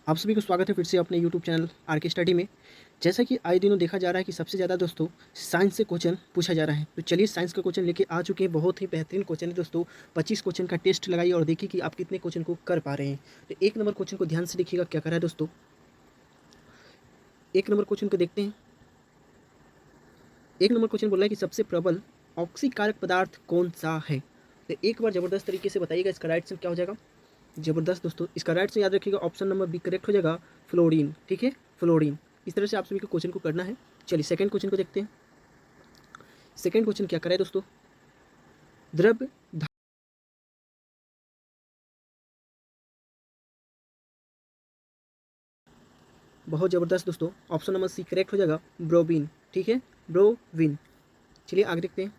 आप सभी को स्वागत है फिर से अपने यूट्यूब चैनल आर के स्टडी में। जैसा कि आए दिनों देखा जा रहा है कि सबसे ज़्यादा दोस्तों साइंस से क्वेश्चन पूछा जा रहा है, तो चलिए साइंस का क्वेश्चन लेके आ चुके हैं। बहुत ही बेहतरीन क्वेश्चन है दोस्तों। 25 क्वेश्चन का टेस्ट लगाइए और देखिए कि आप कितने क्वेश्चन को कर पा रहे हैं। तो एक नंबर क्वेश्चन को ध्यान से देखिएगा क्या कर रहा है दोस्तों। एक नंबर क्वेश्चन को देखते हैं। एक नंबर क्वेश्चन बोल रहा है कि सबसे प्रबल ऑक्सीकारक पदार्थ कौन सा है। तो एक बार ज़बरदस्त तरीके से बताइएगा इसका राइट आंसर क्या हो जाएगा। जबरदस्त दोस्तों, इसका राइट से याद रखिएगा, ऑप्शन नंबर बी करेक्ट हो जाएगा, फ्लोरीन। ठीक है, फ्लोरीन। इस तरह से आप सभी को क्वेश्चन को करना है। चलिए सेकंड क्वेश्चन को देखते हैं। सेकंड क्वेश्चन क्या करे दोस्तों। द्रव धा- बहुत जबरदस्त दोस्तों, ऑप्शन नंबर सी करेक्ट हो जाएगा, ब्रोबिन। ठीक है, ब्रोविन। चलिए आगे देखते हैं।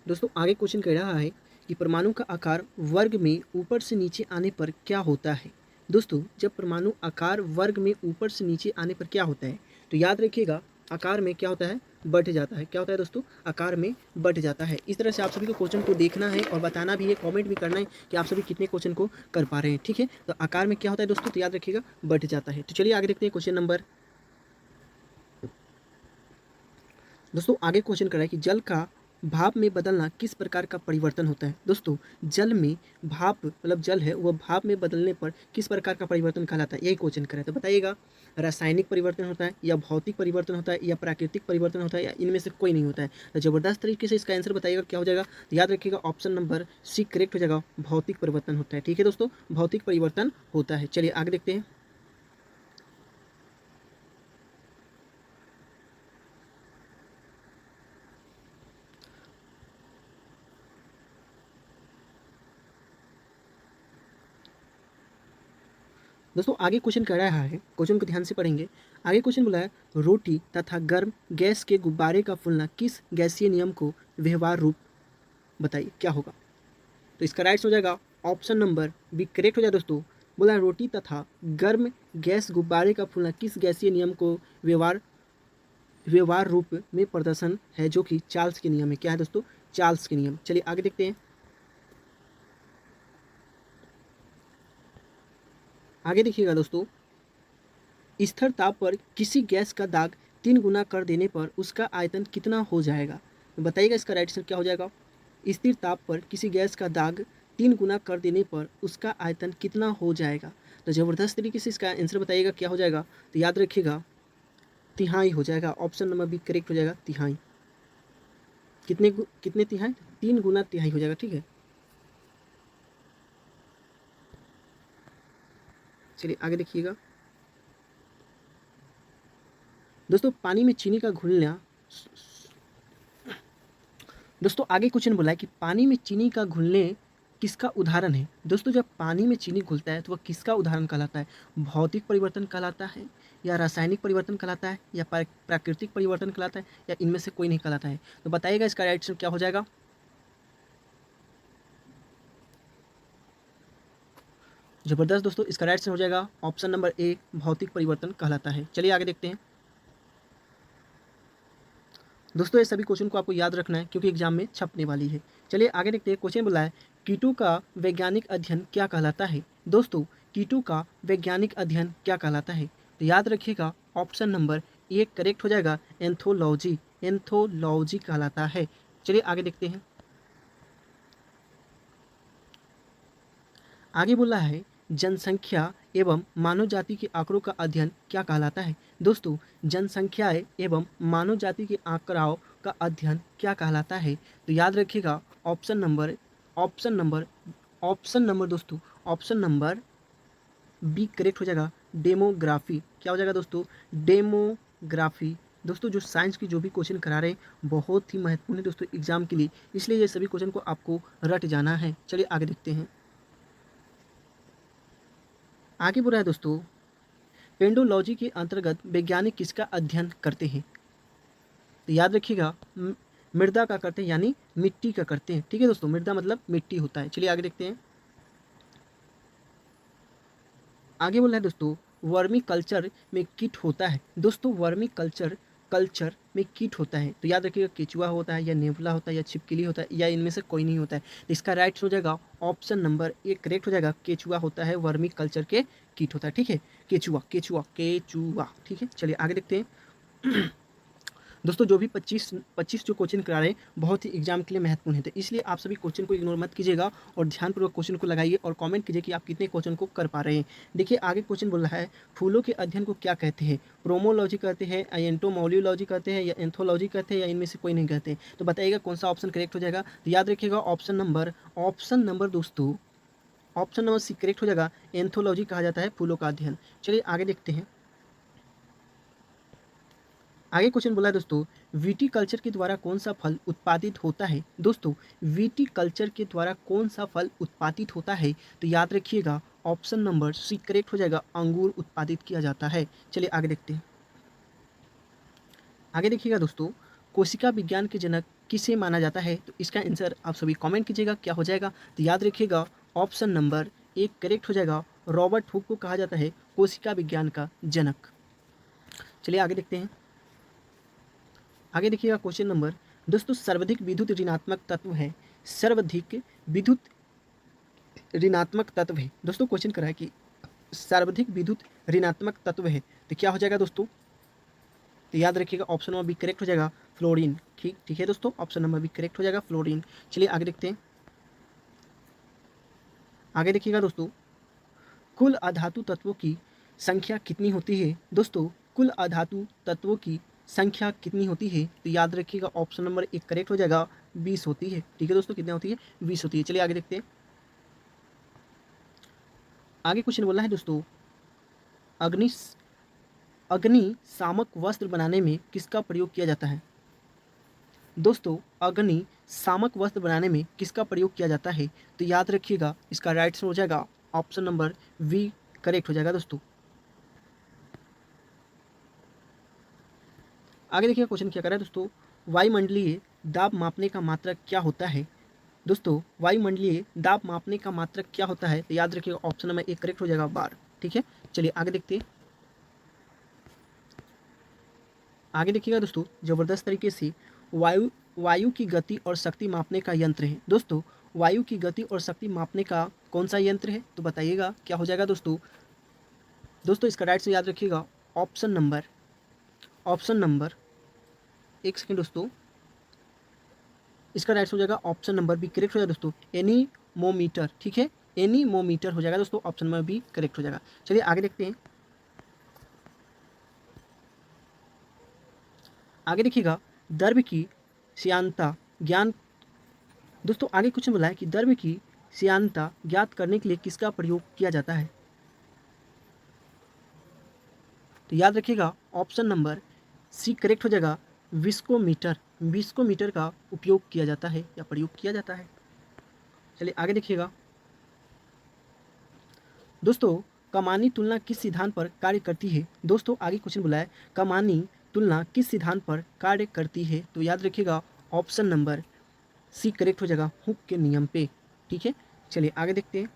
दोस्तों आगे क्वेश्चन कह रहा है कि परमाणु का आकार वर्ग में ऊपर से नीचे आने पर क्या होता है। दोस्तों जब परमाणु आकार वर्ग में ऊपर से नीचे आने पर क्या होता है, तो याद रखिएगा आकार में क्या होता है, बढ़ जाता है। क्या होता है दोस्तों, आकार में बढ़ जाता है। इस तरह से आप सभी को क्वेश्चन को देखना है और बताना भी है, कमेंट भी करना है कि आप सभी कितने क्वेश्चन को कर पा रहे हैं। ठीक है, तो आकार में क्या होता है दोस्तों, तो याद रखिएगा बढ़ जाता है। तो चलिए आगे देखते हैं क्वेश्चन नंबर। दोस्तों आगे क्वेश्चन कर रहा है कि जल का भाप में बदलना किस प्रकार का परिवर्तन होता है। दोस्तों जल में भाप मतलब जल है वह भाप में बदलने पर किस प्रकार का परिवर्तन कहलाता है, यही क्वेश्चन कर रहा है। तो बताइएगा, रासायनिक परिवर्तन होता है या भौतिक परिवर्तन होता है या प्राकृतिक परिवर्तन होता है या इनमें से कोई नहीं होता है। तो जबरदस्त तरीके से इसका आंसर बताइएगा क्या हो जाएगा। तो याद रखिएगा ऑप्शन नंबर सी करेक्ट हो जाएगा, भौतिक परिवर्तन होता है। ठीक है दोस्तों, भौतिक परिवर्तन होता है। चलिए आगे देखते हैं। दोस्तों आगे क्वेश्चन कह रहा है, क्वेश्चन को ध्यान से पढ़ेंगे। आगे क्वेश्चन बोला है, रोटी तथा गर्म गैस के गुब्बारे का फूलना किस गैसीय नियम को व्यवहार रूप बताइए क्या होगा। तो इसका राइट हो जाएगा ऑप्शन नंबर बी करेक्ट हो जाए दोस्तों। बोला है रोटी तथा गर्म गैस गुब्बारे का फूलना किस गैसीय नियम को व्यवहार व्यवहार रूप में प्रदर्शन है, जो कि चार्ल्स के नियम है। क्या है दोस्तों, चार्ल्स के नियम। चलिए आगे देखते हैं। आगे देखिएगा दोस्तों, स्थिर ताप पर किसी गैस का दाग 3 गुना कर देने पर उसका आयतन कितना हो जाएगा। तो बताइएगा इसका राइट आंसर क्या हो जाएगा। स्थिर ताप पर किसी गैस का दाग 3 गुना कर देने पर उसका आयतन कितना हो जाएगा। तो ज़बरदस्त तरीके से इसका आंसर बताइएगा क्या हो जाएगा। तो याद रखिएगा तिहाई हो जाएगा, ऑप्शन नंबर बी करेक्ट हो जाएगा, तिहाई। कितने तिहाई, 3 गुना तिहाई हो जाएगा। ठीक है, चलिए आगे देखिएगा। दोस्तों पानी में चीनी का घुलना, दोस्तों आगे क्वेश्चन बोला है कि पानी में चीनी का घुलने किसका उदाहरण है। दोस्तों जब पानी में चीनी घुलता है तो वह किसका उदाहरण कहलाता है, भौतिक परिवर्तन कहलाता है या रासायनिक परिवर्तन कहलाता है या प्राकृतिक परिवर्तन कहलाता है या इनमें से कोई नहीं कहलाता है। तो बताइएगा इसका राइट आंसर क्या हो जाएगा। जबरदस्त दोस्तों, इसका राइट आंसर हो जाएगा ऑप्शन नंबर ए, भौतिक परिवर्तन कहलाता है। चलिए आगे देखते हैं। दोस्तों ये सभी क्वेश्चन को आपको याद रखना है क्योंकि एग्जाम में छपने वाली है। चलिए आगे देखते हैं। क्वेश्चन बोला है, कीटों का वैज्ञानिक अध्ययन क्या कहलाता है। दोस्तों कीटों का वैज्ञानिक अध्ययन क्या कहलाता है। तो याद रखिएगा ऑप्शन नंबर ए करेक्ट हो जाएगा, एंथोलॉजी। एंथोलॉजी कहलाता है। चलिए आगे देखते हैं। आगे बोला है, जनसंख्या एवं मानव जाति के आंकड़ों का अध्ययन क्या कहलाता है। दोस्तों जनसंख्या एवं मानव जाति के आंकड़ों का अध्ययन क्या कहलाता है। तो याद रखिएगा option number option number option number दोस्तों ऑप्शन नंबर बी करेक्ट हो जाएगा, डेमोग्राफी। क्या हो जाएगा दोस्तों, डेमोग्राफी। दोस्तों जो साइंस की जो भी क्वेश्चन करा रहे हैं बहुत ही महत्वपूर्ण है दोस्तों एग्जाम के लिए, इसलिए ये सभी क्वेश्चन को आपको रट जाना है। चलिए आगे देखते हैं। आगे बोल रहा है दोस्तों, पेंडोलॉजी के अंतर्गत वैज्ञानिक किसका अध्ययन करते हैं। तो याद रखिएगा मृदा का करते हैं, यानी मिट्टी का करते हैं। ठीक है दोस्तों, मृदा मतलब मिट्टी होता है। चलिए आगे देखते हैं। आगे बोल रहा है दोस्तों, वर्मी कल्चर में कीट होता है। दोस्तों वर्मी कल्चर कल्चर में कीट होता है? तो याद रखिएगा केचुआ होता है या नेवला होता है या छिपकली होता है या इनमें से कोई नहीं होता है। तो इसका राइट हो जाएगा ऑप्शन नंबर ए करेक्ट हो जाएगा, केचुआ होता है, वर्मी कल्चर के कीट होता है। ठीक है, केचुआ केचुआ केचुआ। ठीक है, चलिए आगे देखते हैं। दोस्तों जो भी 25 जो क्वेश्चन करा रहे हैं बहुत ही एग्जाम के लिए महत्वपूर्ण है, तो इसलिए आप सभी क्वेश्चन को इग्नोर मत कीजिएगा और ध्यानपूर्वक क्वेश्चन को लगाइए और कमेंट कीजिए कि आप कितने क्वेश्चन को कर पा रहे हैं। देखिए आगे क्वेश्चन बोल रहा है, फूलों के अध्ययन को क्या कहते हैं? प्रोमोलॉजी कहते हैं, एंटोमोलियोलॉजी कहते हैं या एंथोलॉजी कहते हैं या इनमें से कोई नहीं कहते? तो बताइएगा कौन सा ऑप्शन करेक्ट हो जाएगा। तो याद रखिएगा ऑप्शन नंबर दोस्तों, ऑप्शन नंबर सी करेक्ट हो जाएगा। एंथोलॉजी कहा जाता है फूलों का अध्ययन। चलिए आगे देखते हैं। आगे क्वेश्चन बोला है दोस्तों, वीटी कल्चर के द्वारा कौन सा फल उत्पादित होता है? दोस्तों वीटी कल्चर के द्वारा कौन सा फल उत्पादित होता है? तो याद रखिएगा ऑप्शन नंबर सी करेक्ट हो जाएगा, अंगूर उत्पादित किया जाता है। चलिए आगे देखते हैं। आगे देखिएगा दोस्तों, कोशिका विज्ञान के जनक किसे माना जाता है? तो इसका आंसर आप सभी कमेंट कीजिएगा क्या हो जाएगा। तो याद रखिएगा ऑप्शन नंबर एक करेक्ट हो जाएगा, रॉबर्ट हुक को कहा जाता है कोशिका विज्ञान का जनक। चलिए आगे देखते हैं। आगे देखिएगा क्वेश्चन नंबर दोस्तों, सर्वाधिक विद्युत ऋणात्मक तत्व है, सर्वाधिक विद्युत ऋणात्मक तत्व है। दोस्तों क्वेश्चन करा है कि सर्वाधिक विद्युत ऋणात्मक तत्व है, तो क्या हो जाएगा दोस्तों? तो याद रखिएगा ऑप्शन नंबर बी करेक्ट हो जाएगा, फ्लोरीन। ठीक है दोस्तों, ऑप्शन नंबर बी करेक्ट हो जाएगा, फ्लोरीन। चलिए आगे देखते हैं। आगे देखिएगा दोस्तों, कुल अधातु तत्वों की संख्या कितनी होती है? दोस्तों कुल अधातु तत्वों की संख्या कितनी होती है? तो याद रखिएगा ऑप्शन नंबर एक करेक्ट हो जाएगा, 20 होती है। ठीक है दोस्तों, कितनी होती है? 20 होती है। चलिए आगे देखते हैं। आगे क्वेश्चन बोला है दोस्तों, अग्नि अग्निशामक वस्त्र बनाने में किसका प्रयोग किया जाता है? दोस्तों अग्निशामक वस्त्र बनाने में किसका प्रयोग किया जाता है? तो याद रखिएगा इसका राइट हो जाएगा ऑप्शन नंबर वी करेक्ट हो जाएगा दोस्तों। आगे देखिए क्वेश्चन क्या कर रहा है दोस्तों, वायुमंडलीय दाब मापने का मात्रक क्या होता है? दोस्तों वायुमंडलीय दाब मापने का मात्रक क्या होता है? तो याद रखिएगा ऑप्शन नंबर एक करेक्ट हो जाएगा, बार। ठीक है, चलिए आगे देखते हैं। आगे देखिएगा दोस्तों, जबरदस्त तरीके से वायु की गति और शक्ति मापने का यंत्र है। दोस्तों वायु की गति और शक्ति मापने का कौन सा यंत्र है? तो बताइएगा क्या हो जाएगा दोस्तों। दोस्तों इसका राइट से याद रखिएगा ऑप्शन नंबर एक सेकेंड दोस्तों, इसका राइट हो जाएगा ऑप्शन नंबर बी करेक्ट हो जाएगा दोस्तों, एनीमोमीटर। ठीक है, एनीमोमीटर हो जाएगा दोस्तों, ऑप्शन नंबर बी करेक्ट हो जाएगा। चलिए आगे देखते हैं। आगे देखिएगा, द्रव्य की श्यानता ज्ञान। दोस्तों आगे क्वेश्चन बोला है कि द्रव्य की श्यानता ज्ञात करने के लिए किसका प्रयोग किया जाता है? तो याद रखिएगा ऑप्शन नंबर सी करेक्ट हो जाएगा, विस्कोमीटर। विस्कोमीटर का उपयोग किया जाता है या प्रयोग किया जाता है। चलिए आगे देखिएगा दोस्तों, कमानी तुलना किस सिद्धांत पर कार्य करती है? दोस्तों आगे क्वेश्चन बोला है, कमानी तुलना किस सिद्धांत पर कार्य करती है? तो याद रखिएगा ऑप्शन नंबर सी करेक्ट हो जाएगा, हुक के नियम पे। ठीक है, चलिए आगे देखते हैं।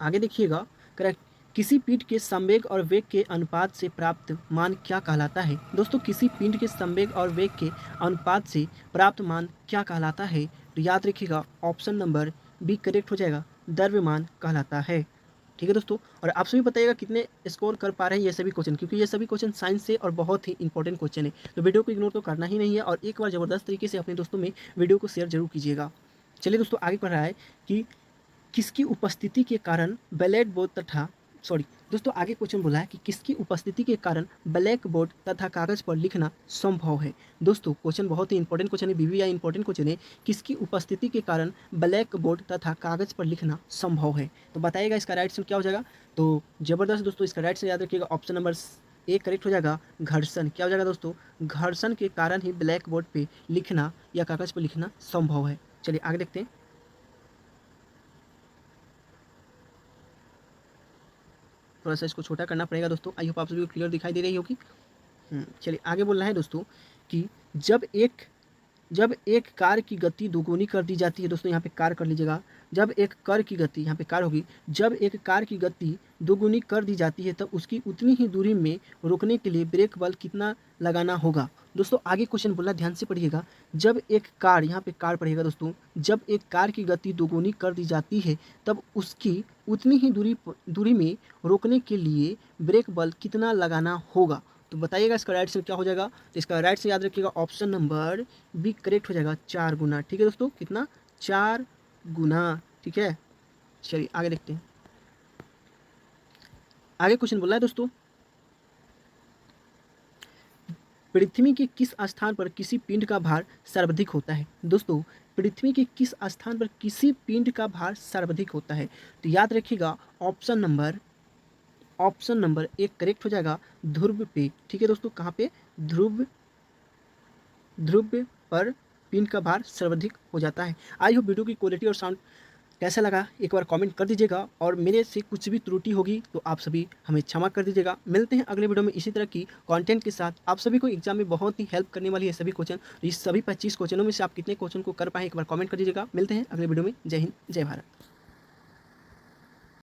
आगे देखिएगा, करेक्ट, किसी पिंड के संवेग और वेग के अनुपात से प्राप्त मान क्या कहलाता है? दोस्तों किसी पिंड के संवेग और वेग के अनुपात से प्राप्त मान क्या कहलाता है? तो याद रखिएगा ऑप्शन नंबर बी करेक्ट हो जाएगा, द्रव्यमान कहलाता है। ठीक है दोस्तों, और आप सभी बताइएगा कितने स्कोर कर पा रहे हैं ये सभी क्वेश्चन, क्योंकि ये सभी क्वेश्चन साइंस से और बहुत ही इंपॉर्टेंट क्वेश्चन है। तो वीडियो को इग्नोर तो करना ही नहीं है और एक बार ज़बरदस्त तरीके से अपने दोस्तों में वीडियो को शेयर जरूर कीजिएगा। चलिए दोस्तों आगे बढ़ रहा है कि किसकी उपस्थिति के कारण ब्लैक बोर्ड तथा दोस्तों आगे क्वेश्चन बोला है कि किसकी उपस्थिति के कारण ब्लैक बोर्ड तथा कागज पर लिखना संभव है? दोस्तों क्वेश्चन बहुत ही इंपॉर्टेंट क्वेश्चन है, बीवीआई इंपॉर्टेंट क्वेश्चन है, किसकी उपस्थिति के कारण ब्लैक बोर्ड तथा कागज पर लिखना संभव है? तो बताइएगा इसका राइट आंसर क्या हो जाएगा। तो जबरदस्त दोस्तों, इसका राइट से याद रखिएगा ऑप्शन नंबर ए करेक्ट हो जाएगा, घर्षण। क्या हो जाएगा दोस्तों, घर्षण के कारण ही ब्लैक बोर्ड पे लिखना या कागज पर लिखना संभव है। चलिए आगे देखते हैं। थोड़ा सा इसको छोटा करना पड़ेगा दोस्तों, आई होप आप सभी को क्लियर दिखाई दे रही होगी। चलिए आगे बोलना है दोस्तों कि जब एक कार की गति दोगुनी कर दी जाती है, दोस्तों यहाँ पे कार कर लीजिएगा, जब एक कार की गति, यहाँ पे कार होगी, जब एक कार की गति दोगुनी कर दी जाती है तब उसकी उतनी ही दूरी में रोकने के लिए ब्रेक बल कितना लगाना होगा। दोस्तों आगे क्वेश्चन बोला, ध्यान से पढ़िएगा। जब एक कार, यहाँ पे कार पढ़िएगा दोस्तों, जब एक कार की गति दोगुनी कर दी जाती है तब उसकी उतनी ही दूरी में रोकने के लिए ब्रेक बल कितना लगाना होगा। तो बताइएगा इसका राइट आंसर क्या हो जाएगा। तो इसका राइट से याद रखिएगा ऑप्शन नंबर बी करेक्ट हो जाएगा, 4 गुना। ठीक है दोस्तों, कितना, 4 गुना। ठीक है, चलिए आगे देखते हैं। आगे क्वेश्चन बोला है दोस्तों, पृथ्वी के किस स्थान पर किसी पिंड का भार सर्वाधिक होता है। दोस्तों पृथ्वी के किस स्थान पर किसी पिंड का भार सर्वाधिक होता है। तो याद रखिएगा ऑप्शन नंबर एक करेक्ट हो जाएगा, ध्रुव पे। ठीक है दोस्तों, कहाँ पे, ध्रुव पर पिंड का भार सर्वाधिक हो जाता है। आई होप वीडियो की क्वालिटी और साउंड कैसा लगा एक बार कमेंट कर दीजिएगा, और मेरे से कुछ भी त्रुटि होगी तो आप सभी हमें क्षमा कर दीजिएगा। मिलते हैं अगले वीडियो में इसी तरह की कंटेंट के साथ। आप सभी को एग्जाम में बहुत ही हेल्प करने वाली है सभी क्वेश्चन। तो इस सभी 25 क्वेश्चनों में से आप कितने क्वेश्चन को कर पाए एक बार कमेंट कर दीजिएगा। मिलते हैं अगले वीडियो में। जय हिंद, जय भारत।